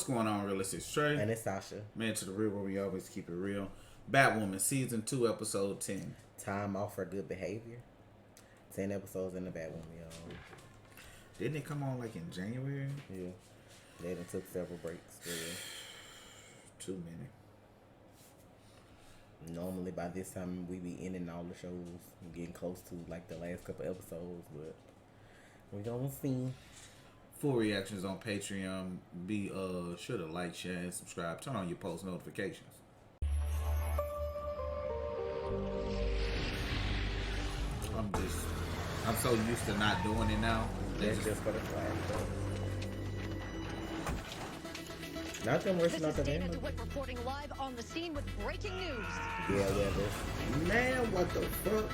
going on, Realistic Stray? And it's Sasha. Man to the real, where we always keep it real. Batwoman, season 2, episode 10. Time off for good behavior. 10 episodes in the Batwoman, y'all. Didn't it come on like in January? Yeah. They done took several breaks. Yeah. Too many. Normally by this time we be ending all the shows and getting close to like the last couple episodes, but we gonna see. Full reactions on Patreon. Be sure to like, share, and subscribe. Turn on your post notifications. I'm so used to not doing it now. That's just for the flag. Not them rushing out the van. Reporting live on the scene with breaking news. Yeah, well, man, what the fuck?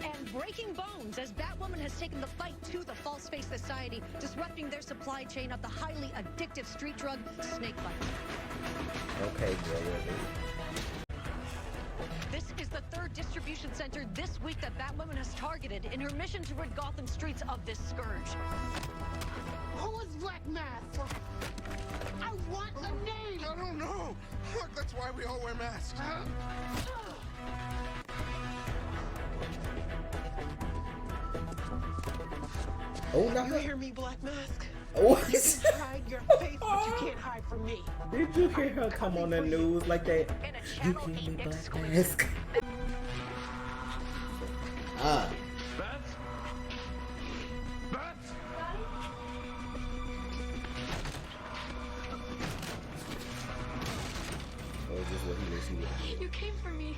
And breaking bones as Batwoman has taken the fight to the False Face Society, disrupting their supply chain of the highly addictive street drug snakebite. Okay, girl, This is the third distribution center this week that Batwoman has targeted in her mission to rid Gotham streets of this scourge. Who is Black Mask? I want a name! I don't know! Look, that's why we all wear masks. Oh, no. You hear me, Black Mask? What? You can hide your face, but you can't hide from me. Did you hear her come on the news like that? You hear me, Black Mask? Bats? Bats? Or is this what he was here? You came for me.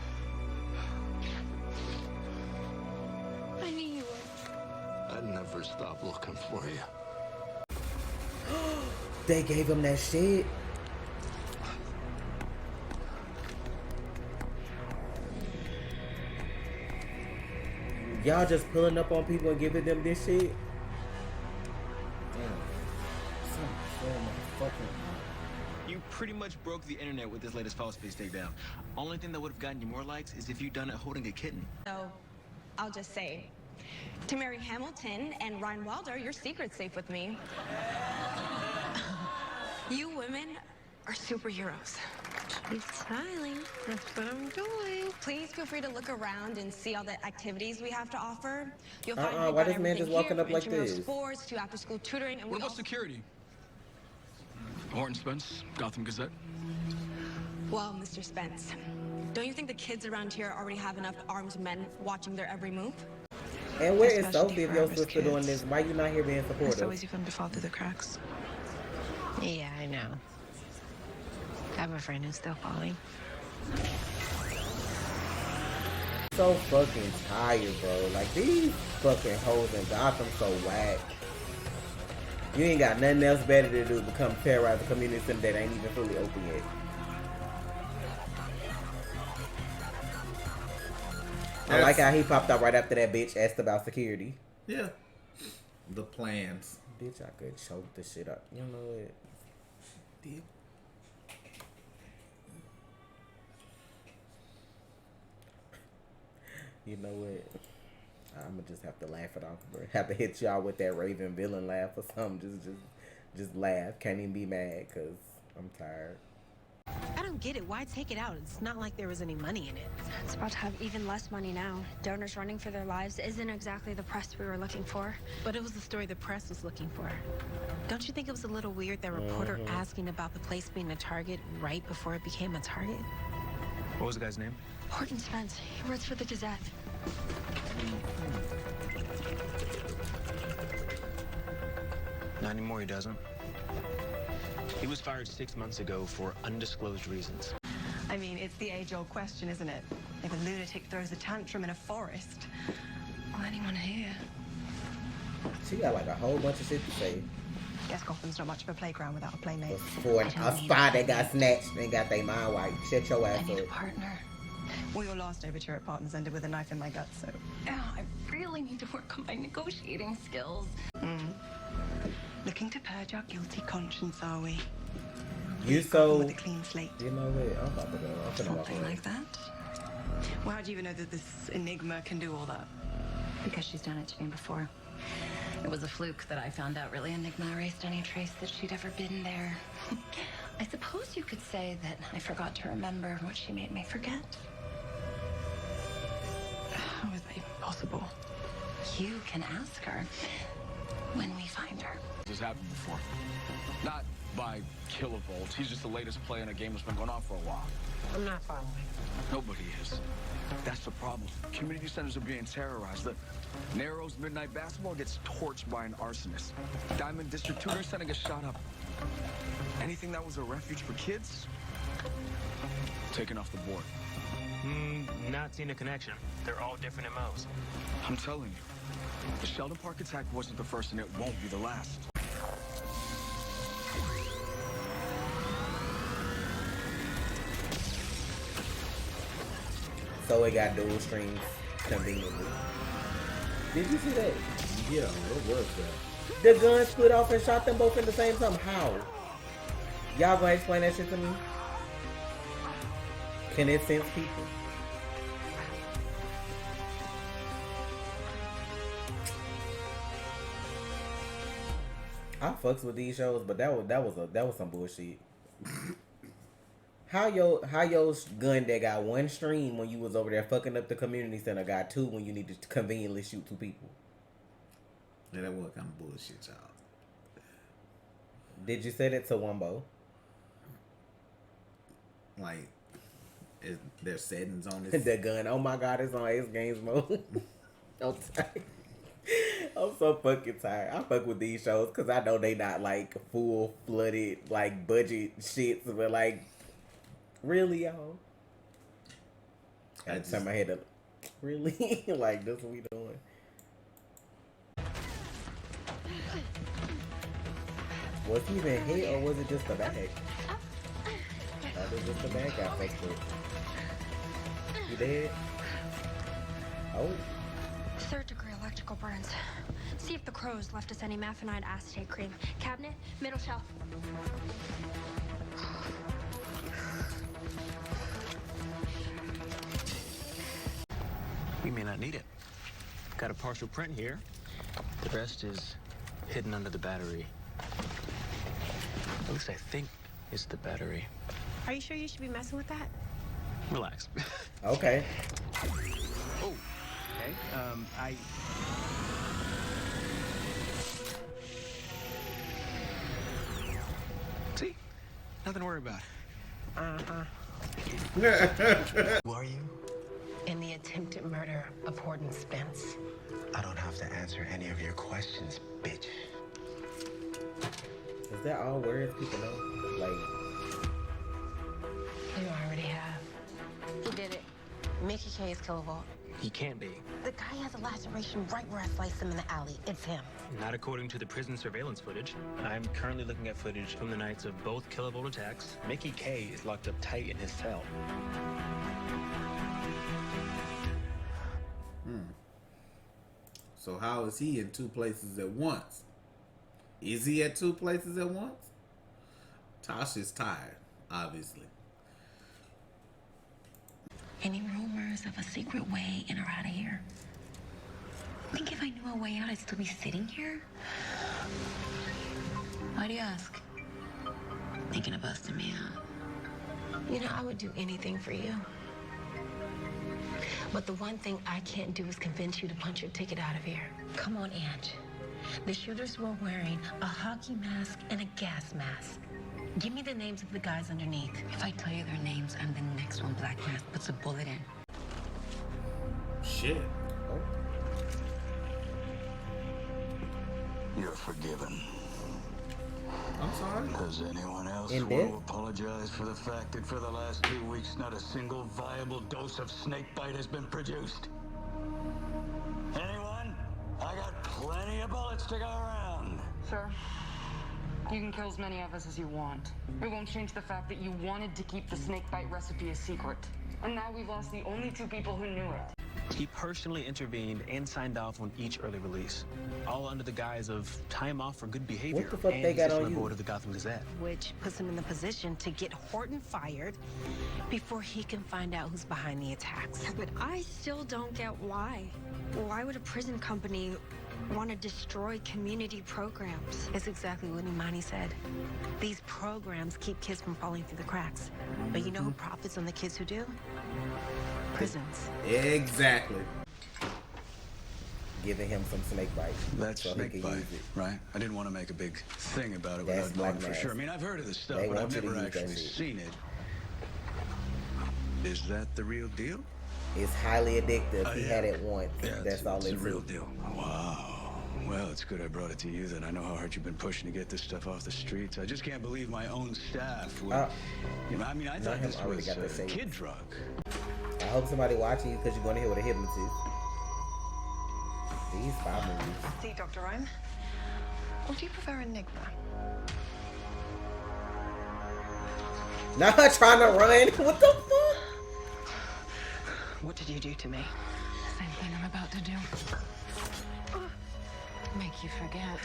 I knew you would. I'd never stop looking for you. They gave him that shit. Y'all just pulling up on people and giving them this shit? You pretty much broke the internet with this latest false face takedown. Only thing that would have gotten you more likes is if you'd done it holding a kitten. So, I'll just say, to Mary Hamilton and Ryan Wilder, your secret's safe with me. You women are superheroes. She's smiling. That's what I'm doing. Please feel free to look around and see all the activities we have to offer. You'll find why this man just walking up like intramural this? sports to after-school tutoring, and What we about also... security? Horton Spence, Gotham Gazette. Well, Mr. Spence, don't you think the kids around here already have enough armed men watching their every move? And where is Especially Sophie if for your us sister doing kids. this? Why you not here being It's supportive? always fun to fall through the cracks. Yeah, I know. I have a friend who's still falling. So fucking tired, bro. Like, these fucking hoes in Gotham so whack. You ain't got nothing else better to do but come terrorize the community center that ain't even fully open yet. I like how he popped out right after that bitch asked about security. Yeah. The plans. Bitch, I could choke the shit up. You know it. Did. You know what? I'ma just have to laugh it off, bro. Have to hit y'all with that Raven villain laugh or something. Just laugh. Can't even be mad because I'm tired. I don't get it. Why take it out? It's not like there was any money in it. It's about to have even less money now. Donors running for their lives isn't exactly the press we were looking for. But it was the story the press was looking for. Don't you think it was a little weird that reporter asking about the place being a target right before it became a target? What was the guy's name? Horton Spence. He works for the Gazette. Not anymore, he doesn't. He was fired 6 months ago for undisclosed reasons. I mean, it's the age-old question, isn't it? If a lunatic throws a tantrum in a forest, will anyone hear? She got like a whole bunch of shit to say. Guess Gotham's not much of a playground without a playmate. For a spy that got snatched and got their mind wiped. Shut your ass I need a up. partner. Well, your last overture at Partners ended with a knife in my gut, so... Oh, I really need to work on my negotiating skills. Looking to purge our guilty conscience, are we? You so... With a clean slate. You know what? I'm about to go. I'm finna walk Something away. like that? Well, how do you even know that this enigma can do all that? Because she's done it to me before. It was a fluke that I found out really Enigma erased any trace that she'd ever been there. I suppose you could say that I forgot to remember what she made me forget. How is that possible? You can ask her when we find her. This has happened before. Not by kilovolts. He's just the latest play in a game that's been going on for a while. I'm not following. Nobody is. That's the problem. Community centers are being terrorized. Look, Narrow's Midnight Basketball gets torched by an arsonist. Diamond District Tutor Center gets shot up. Anything that was a refuge for kids, taken off the board. Not seeing a connection. They're all different MOs. I'm telling you, the Sheldon Park attack wasn't the first and it won't be the last. So it got dual streams conveniently. Did you see that? Yeah, what was that? The gun split off and shot them both in the same time. How? Y'all gonna explain that shit to me? Can it sense people? I fucks with these shows, but that was some bullshit. How your gun that got one stream when you was over there fucking up the community center got two when you needed to conveniently shoot two people? Yeah, that was kind of bullshit, y'all. Did you say that to Wumbo? Like, is there settings on this? The gun, oh my god, it's on X Games mode. I'm tired. I'm so fucking tired. I fuck with these shows because I know they not like full flooded like budget shits, but like really, y'all. I just turn my head up. Really? Like that's what we doing. Was he even hit or was it just the bag? That was just the bag got fucked up. You dead? Oh. Third degree electrical burns. See if the crows left us any maphenide acetate cream. Cabinet, middle shelf. We may not need it. Got a partial print here. The rest is hidden under the battery. At least I think it's the battery. Are you sure you should be messing with that? Relax. Okay. Oh, okay. See? Nothing to worry about. Who are you? In the attempted murder of Horton Spence. I don't have to answer any of your questions, bitch. Is that all words people know? Like, You already have. He did it. Mickey K is Kilovolt. He can't be. The guy has a laceration right where I sliced him in the alley. It's him. Not according to the prison surveillance footage. I'm currently looking at footage from the nights of both Kilovolt attacks. Mickey K is locked up tight in his cell. So how is he in two places at once? Is he at two places at once? Tasha's tired, obviously. Any rumors of a secret way in or out of here? Think if I knew a way out, I'd still be sitting here? Why do you ask? Thinking of busting me out. You know, I would do anything for you. But the one thing I can't do is convince you to punch your ticket out of here. Come on, Ange. The shooters were wearing a hockey mask and a gas mask. Give me the names of the guys underneath. If I tell you their names, I'm the next one Black Mask puts a bullet in. Shit. You're forgiven. I'm sorry? Does anyone else In want bed? to apologize for the fact that for the last 2 weeks, not a single viable dose of snakebite has been produced? Anyone? I got plenty of bullets to go around. Sure. You can kill as many of us as you want. It won't change the fact that you wanted to keep the snakebite recipe a secret. And now we've lost the only two people who knew it. He personally intervened and signed off on each early release, all under the guise of time off for good behavior. What the fuck and they got position on you? board of the Gotham Gazette. Which puts him in the position to get Horton fired before he can find out who's behind the attacks. Yeah, but I still don't get why. Why would a prison company want to destroy community programs. It's exactly what Imani said. These programs keep kids from falling through the cracks. But you know who profits on the kids who do? Prisons. Exactly. Giving him some snake bite. That's so snake bite, right? I didn't want to make a big thing about it without knowing for sure. I mean, I've heard of this stuff, but I've never actually seen it. Is that the real deal? It's highly addictive. He had it once. Yeah, that's all it's it's a real deal. Wow. Well, it's good I brought it to you then. I know how hard you've been pushing to get this stuff off the streets. I just can't believe my own staff would... you know, I mean, I thought this was a kid drug. I hope somebody watching you because you're going to hear what a hypnotist. These 5 movies. See, Dr. Rome? Or do you prefer Enigma? Now I'm trying to run. What the fuck? What did you do to me? Same thing I'm about to do. Make you forget.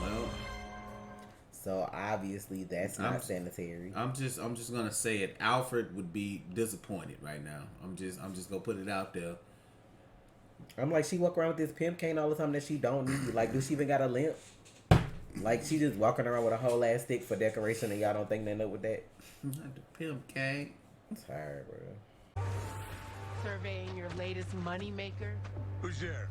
Well, so obviously that's not sanitary. I'm just gonna say it. Alfred would be disappointed right now. I'm just gonna put it out there. I'm like, she walk around with this pimp cane all the time that she don't need. Like, do she even got a limp? Like, she just walking around with a whole ass stick for decoration and y'all don't think nothing up with that? Not the pimp cane. It's hard, bro. Surveying your latest money maker. Who's there?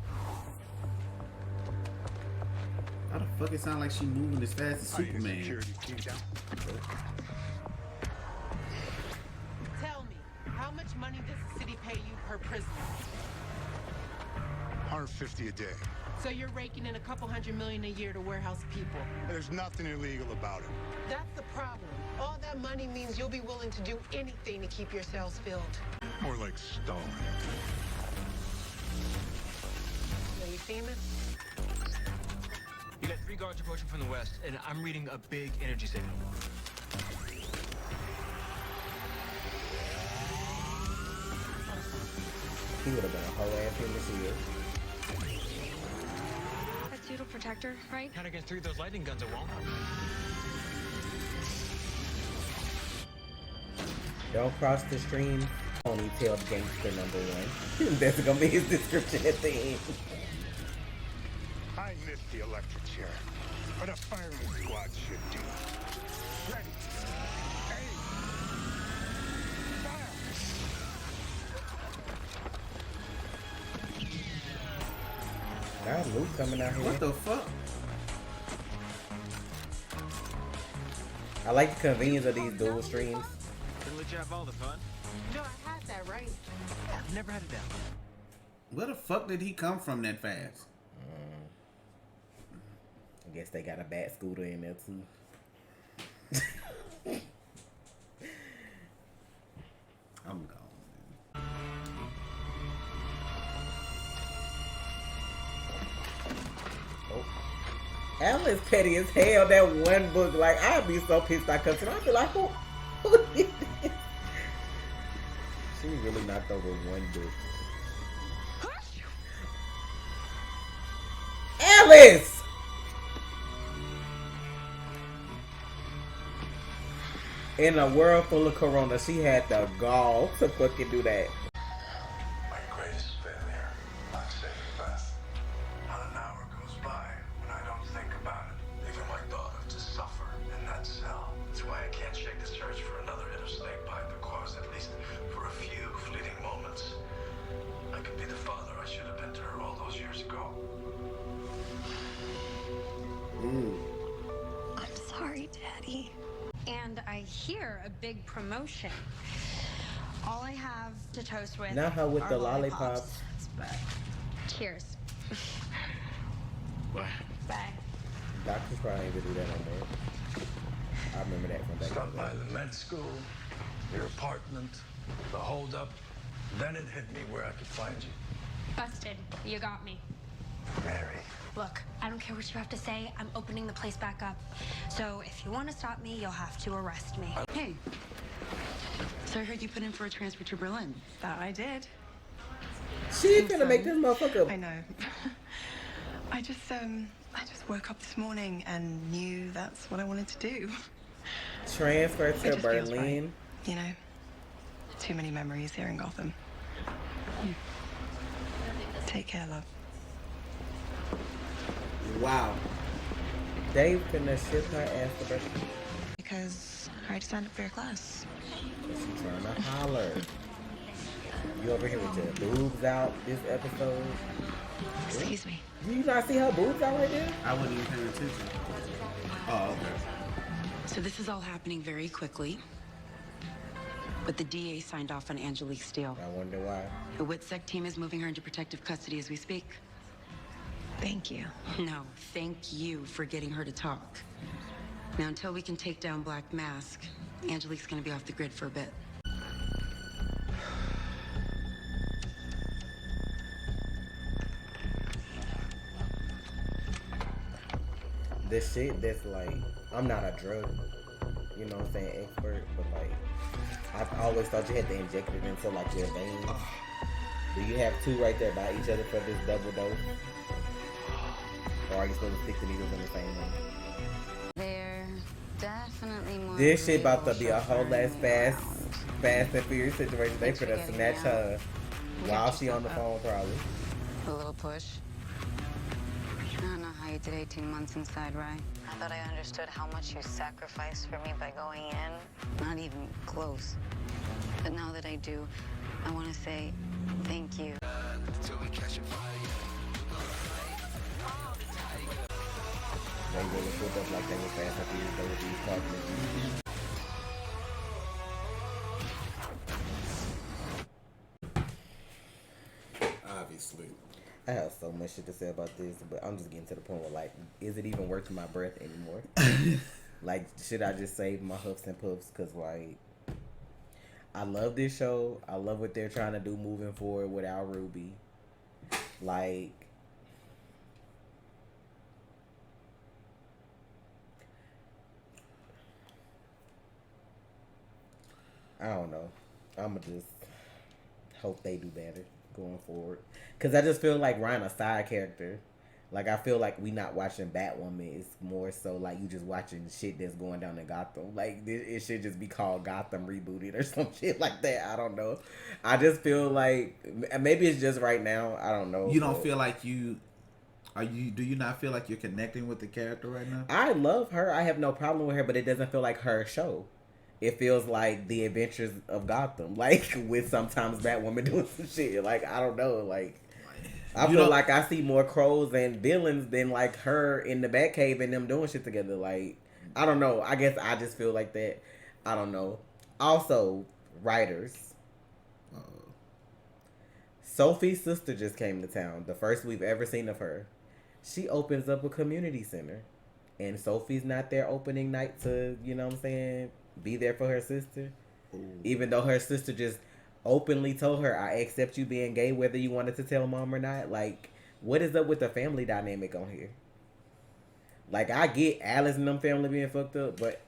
How the fuck it sound like she moving as fast as Superman? Tell me, how much money does the city pay you per prisoner? $150 a day. So you're raking in a couple $100 million a year to warehouse people. There's nothing illegal about it. That's the problem. All that money means you'll be willing to do anything to keep your cells filled. More like stone. So you famous? You got 3 guards approaching from the west, and I'm reading a big energy signal. He would have been a whole ass in this year. That suit will protect her, right? Not against 3 of those lightning guns, it won't. Don't cross the stream. Ponytail gangster #1. That's gonna be his description at the end. I missed the electric chair, but a firing squad should do. Ready. Aim. Fire. Now Luke coming out here. What the fuck? I like the convenience of these dual streams. Gonna let you have all the fun. No, I had that right. Yeah, I've never had it down. Where the fuck did he come from that fast? I guess they got a bat scooter in there too. I'm gone, man. Oh. Alan's petty as hell. That one book, like, I'd be so pissed I come to I'd be like, who did this? She really knocked over one book. Alice! In a world full of corona, she had the gall to fucking do that. My greatest failure, not saving Beth. Not an hour goes by when I don't think about it. Leaving my daughter to suffer in that cell. That's why I can't shake the search for another hit of snake bite, because at least for a few fleeting moments, I could be the father I should have been to her all those years ago. I'm sorry, Daddy. And I hear a big promotion. All I have to toast with Not her with are the lollipops. But cheers. Bye. Bye. Doctors probably ain't gonna do that no more. I remember that from back Stopped in by the day. the med school, your apartment, the holdup. Then it hit me where I could find you. Busted. You got me. Mary. Look, I don't care what you have to say. I'm opening the place back up. So if you want to stop me, you'll have to arrest me. Hey. So I heard you put in for a transfer to Berlin. That I did. She ain't gonna make this motherfucker. I know. I just woke up this morning and knew that's what I wanted to do. Transfer It to just feels right. Berlin. You know, too many memories here in Gotham. Take care, love. Wow. They finna ship her ass to Berlin. Because I already signed up for your class. She's trying to holler. You over here with your boobs out this episode? Excuse me. Do you not see her boobs out right there? I wasn't even paying attention. Oh, okay. So this is all happening very quickly. But the DA signed off on Angelique's deal. I wonder why. The WITSEC team is moving her into protective custody as we speak. Thank you. No, thank you for getting her to talk. Now, until we can take down Black Mask, Angelique's gonna be off the grid for a bit. The shit that's like, I'm not a drug, you know what I'm saying, expert, but like, I've always thought you had to inject it into like your veins. Do you have two right there by each other for this double dose? Or are you supposed to stick the needles in the same one? They're definitely more. This shit about to be a whole ass fast and furious situation. They finna snatch her while she on the phone probably. A little push. I don't know how you did 18 months inside, right? I thought I understood how much you sacrificed for me by going in. Not even close. But now that I do, I want to say thank you. They really put up like they were fast and furious. They were these partners. Obviously. I have so much shit to say about this, but I'm just getting to the point where, like, is it even worth my breath anymore? Like, should I just save my huffs and puffs? Because, like, I love this show. I love what they're trying to do moving forward without Ruby. Like, I don't know. I'ma just hope they do better going forward. Cause I just feel like Ryan a side character. Like I feel like we not watching Batwoman. It's more so like you just watching shit that's going down in Gotham. Like it should just be called Gotham Rebooted or some shit like that. I don't know. I just feel like maybe it's just right now. I don't know. You don't feel like you. Do you not feel like you're connecting with the character right now? I love her. I have no problem with her, but it doesn't feel like her show. It feels like the Adventures of Gotham, like with sometimes Batwoman doing some shit. Like I don't know, like I feel like I see more crows and villains than like her in the Batcave and them doing shit together. Like I don't know. I guess I just feel like that. I don't know. Also, writers. Sophie's sister just came to town. The first we've ever seen of her. She opens up a community center, and Sophie's not there opening night to, you know what I'm saying, be there for her sister. Ooh. Even though her sister just openly told her, I accept you being gay whether you wanted to tell mom or not. Like, what is up with the family dynamic on here? Like, I get Alice and them family being fucked up, but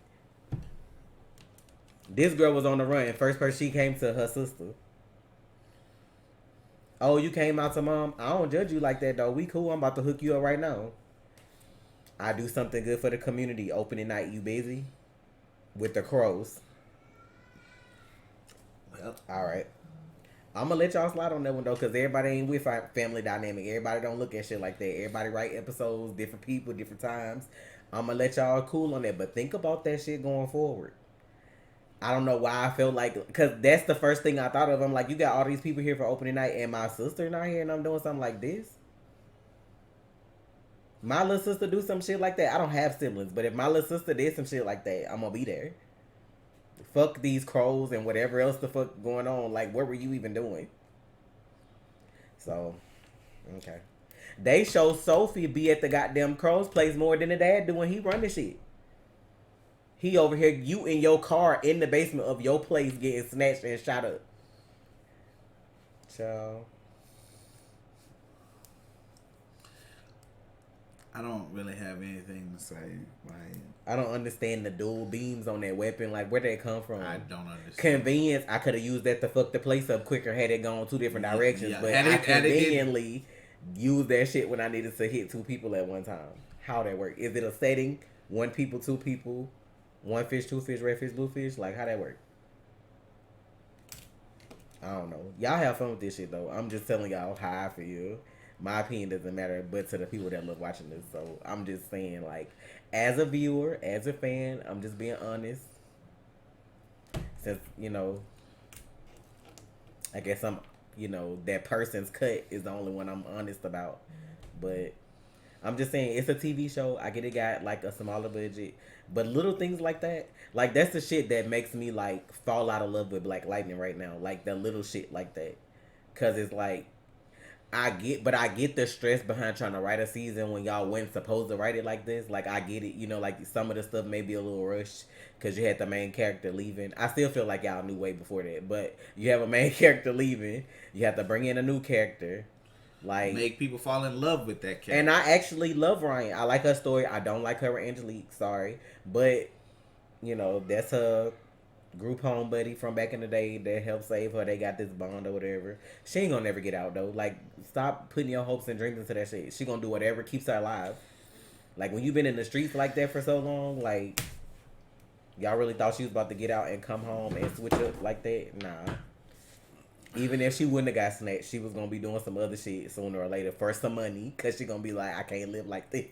this girl was on the run. First person she came to her sister. Oh, you came out to mom? I don't judge you like that, though. We cool. I'm about to hook you up right now. I do something good for the community. Opening night, you busy? With the crows. Well, all right. I'm going to let y'all slide on that one, though, because everybody ain't with family dynamic. Everybody don't look at shit like that. Everybody write episodes, different people, different times. I'm going to let y'all cool on that, but think about that shit going forward. I don't know why I felt like, because that's the first thing I thought of. I'm like, you got all these people here for opening night, and my sister not here, and I'm doing something like this? My little sister do some shit like that. I don't have siblings, but if my little sister did some shit like that, I'm gonna be there. Fuck these crows and whatever else the fuck going on. Like, what were you even doing? So, okay. They show Sophie be at the goddamn crow's place more than the dad do when he run the shit. He over here, you in your car in the basement of your place getting snatched and shot up. So, I don't really have anything to say. Like, I don't understand the dual beams on that weapon. Like, where did it come from? I don't understand. Convenience. I could have used that to fuck the place up quicker had it gone two different directions. Yeah. But I conveniently used that shit when I needed to hit two people at one time. How that work? Is it a setting? One people, two people? One fish, two fish, red fish, blue fish. Like, how that work? I don't know. Y'all have fun with this shit though. I'm just telling y'all how I feel. My opinion doesn't matter, but to the people that love watching this. So I'm just saying, like, as a viewer, as a fan, I'm just being honest. Since, you know, I guess I'm, you know, that person's cut is the only one I'm honest about. But I'm just saying, it's a TV show. I get it got like a smaller budget, but little things like that, like that's the shit that makes me like fall out of love with Black Lightning right now. Like the little shit like that, cause it's like I get the stress behind trying to write a season when y'all weren't supposed to write it like this. Like I get it, you know, like some of the stuff may be a little rushed because you had the main character leaving. I still feel like y'all knew way before that, but you have a main character leaving. You have to bring in a new character. Like, make people fall in love with that character. And I actually love Ryan. I like her story. I don't like her and Angelique. Sorry. But, you know, that's her group home buddy from back in the day that helped save her. They got this bond or whatever. She ain't gonna never get out, though. Like, stop putting your hopes and dreams into that shit. She gonna do whatever keeps her alive. Like, when you've been in the streets like that for so long, like, y'all really thought she was about to get out and come home and switch up like that? Nah. Even if she wouldn't have got snatched, she was going to be doing some other shit sooner or later for some money. Because she going to be like, I can't live like this.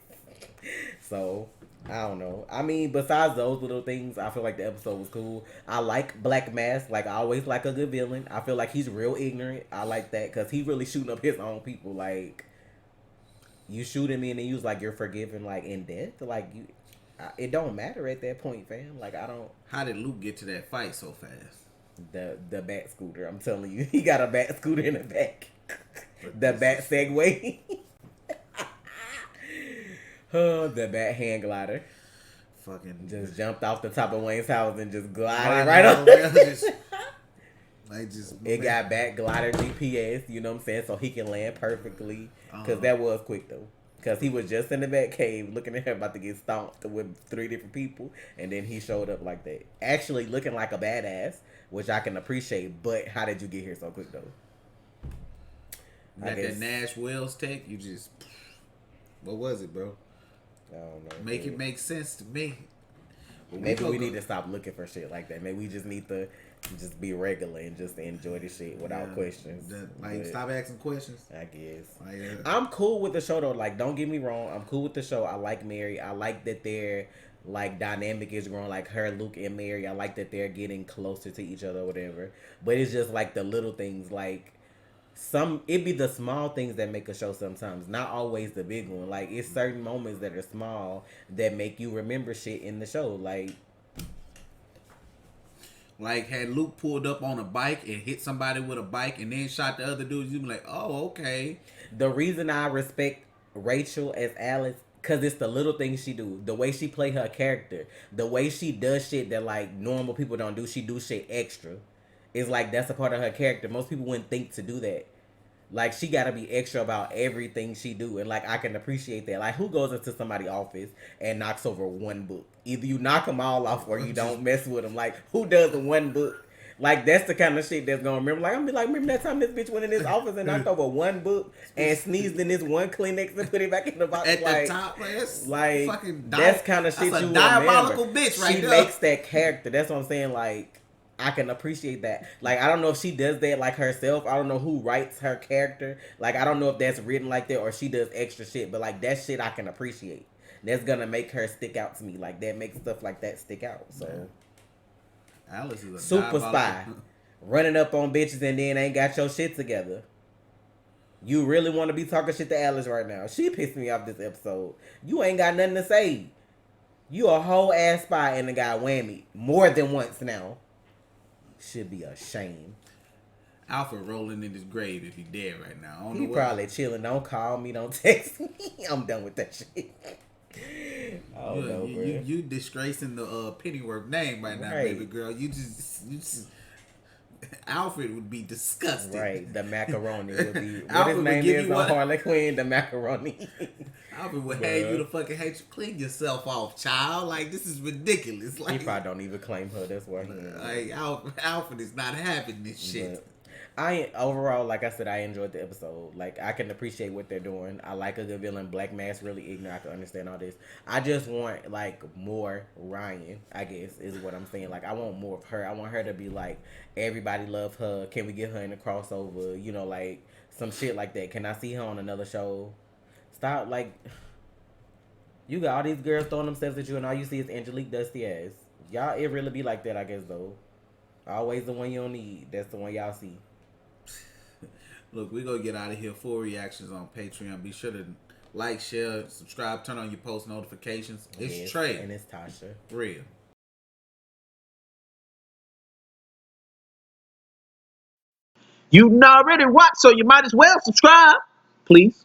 So, I don't know. I mean, besides those little things, I feel like the episode was cool. I like Black Mask. Like, I always like a good villain. I feel like he's real ignorant. I like that because he really shooting up his own people. Like, you shooting me and then you was like, you're forgiven, like, in death? Like, you, it don't matter at that point, fam. Like, I don't... How did Luke get to that fight so fast? The bat scooter. I'm telling you, he got a bat scooter in the back. The bat Segway. Oh, the bat hand glider. Fucking just jumped off the top of Wayne's house and just glided right up. It got bat glider GPS. You know what I'm saying? So he can land perfectly. Because that was quick though. Because he was just in the bat cave looking at her about to get stomped with 3 different people. And then he showed up like that. Actually looking like a badass. Which I can appreciate, but how did you get here so quick though? That Nash Wells take, you just, what was it, bro? I don't know. Make it make sense to me. Maybe we need to stop looking for shit like that. Maybe we just need to just be regular and just enjoy the shit without questions. Like, stop asking questions. I guess. Like, I'm cool with the show though. Like, don't get me wrong. I'm cool with the show. I like Mary. I like that they're like dynamic is growing, like her, Luke, and Mary. I like that they're getting closer to each other or whatever. But it's just like the little things, like it be the small things that make a show sometimes, not always the big one. Like it's certain moments that are small that make you remember shit in the show. Like had Luke pulled up on a bike and hit somebody with a bike and then shot the other dudes, you'd be like, oh, okay. The reason I respect Rachel as Alice, because it's the little things she do. The way she play her character. The way she does shit that, like, normal people don't do. She do shit extra. It's like, that's a part of her character. Most people wouldn't think to do that. Like, she got to be extra about everything she do. And, like, I can appreciate that. Like, who goes into somebody's office and knocks over one book? Either you knock them all off or you don't mess with them. Like, who does one book? Like, that's the kind of shit that's gonna remember. Like, I'm be like, remember that time this bitch went in his office and knocked over one book and sneezed in this one Kleenex and put it back in the box? At like, the top, man, that's like, fucking that's kind of shit that's you a diabolical remember. Bitch right she there. Makes that character. That's what I'm saying. Like, I can appreciate that. Like, I don't know if she does that, like, herself. I don't know who writes her character. Like, I don't know if that's written like that or she does extra shit. But, like, that shit I can appreciate. That's gonna make her stick out to me. Like, that makes stuff like that stick out. So, Alice is a super spy. Running up on bitches and then ain't got your shit together. You really want to be talking shit to Alice right now. She pissed me off this episode. You ain't got nothing to say. You a whole ass spy and the guy whammy more than once now. Should be a shame. Alfred rolling in his grave if he dead right now. I don't He know probably chilling. Don't call me. Don't text me. I'm done with that shit. I don't know, bro. You disgracing the Pennyworth name right now, baby girl. You just Alfred would be disgusted. Right, the macaroni would be. What his name is on Harley Quinn? The macaroni. Alfred would have you to fucking hate you. Clean yourself off, child. Like, this is ridiculous. Like, he probably don't even claim her. That's why he. Like, Alfred is not having this shit. Overall, like I said, I enjoyed the episode. Like, I can appreciate what they're doing. I like a good villain. Black Mask really ignorant. I can understand all this. I just want like more Ryan, I guess, is what I'm saying. Like, I want more of her. I want her to be like, everybody love her. Can we get her in the crossover? You know, like some shit like that. Can I see her on another show? Stop, like, you got all these girls throwing themselves at you, and all you see is Angelique Dusty ass. Y'all, it really be like that, I guess, though. Always the one you don't need. That's the one y'all see. Look, we gonna get out of here. Full reactions on Patreon. Be sure to like, share, subscribe, turn on your post notifications. It's Yes, Trey. and it's Tasha. Real. You already watched, so you might as well subscribe, please.